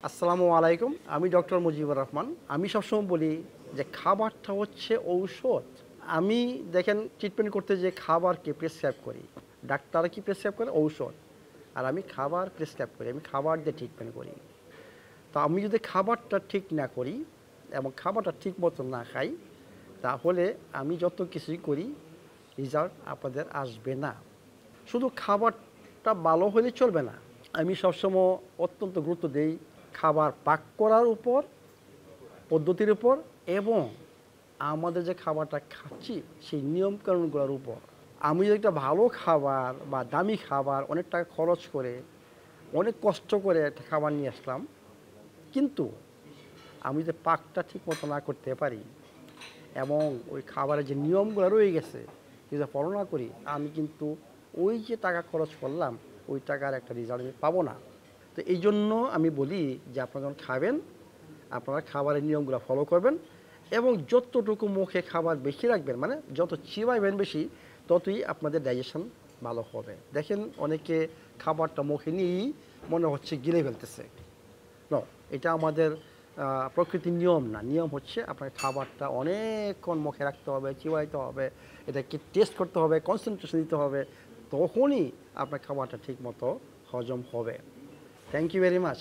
আসসালামু আলাইকুম। আমি ডক্টর মুজিবুর রহমান। আমি সবসময় বলি যে খাবারটা হচ্ছে ঔষধ। আমি দেখেন ট্রিটমেন্ট করতে যেয়ে খাবারকে প্রেসক্রাইব করি। ডাক্তার কি প্রেসক্রাইব করে? ঔষধ। আর আমি খাবার প্রেসক্রাইব করি। আমি খাবার দিয়ে ট্রিটমেন্ট করি। তো আমি যদি খাবারটা ঠিক না করি এবং খাবারটা ঠিক মতো না খাই, তাহলে আমি যত কিছুই করি রেজাল্ট আপনাদের আসবে না। শুধু খাবারটা ভালো হলে চলবে না। আমি সবসময় অত্যন্ত গুরুত্ব দেই খাবার পাক করার উপর, পদ্ধতির উপর এবং আমাদের যে খাবারটা খাচ্ছি সেই নিয়মকানুনগুলোর উপর। আমি যদি একটা ভালো খাবার বা দামি খাবার অনেক টাকা খরচ করে, অনেক কষ্ট করে একটা খাবার নিয়ে আসলাম, কিন্তু আমি যদি পাকটা ঠিক মতো না করতে পারি এবং ওই খাবারের যে নিয়মগুলো রয়ে গেছে যদি ফলো না করি, আমি কিন্তু ওই যে টাকা খরচ করলাম ওই টাকার একটা রেজাল্ট আমি পাবো না। তো এই জন্য আমি বলি যে আপনারা যখন খাবেন আপনারা খাবারের নিয়মগুলো ফলো করবেন এবং যতটুকু মুখে খাবার বেশি রাখবেন, মানে যত চিবাইবেন বেশি, ততই আপনাদের ডাইজেশন ভালো হবে। দেখেন অনেকে খাবারটা মুখে নিয়েই মনে হচ্ছে গিলে ফেলতেছে। নো, এটা আমাদের প্রকৃতির নিয়ম না। নিয়ম হচ্ছে আপনার খাবারটা অনেকক্ষণ মুখে রাখতে হবে, চিবাইতে হবে, এটাকে টেস্ট করতে হবে, কনসেন্ট্রেশন দিতে হবে, তখনই আপনার খাবারটা ঠিক মতো হজম হবে। Thank you very much.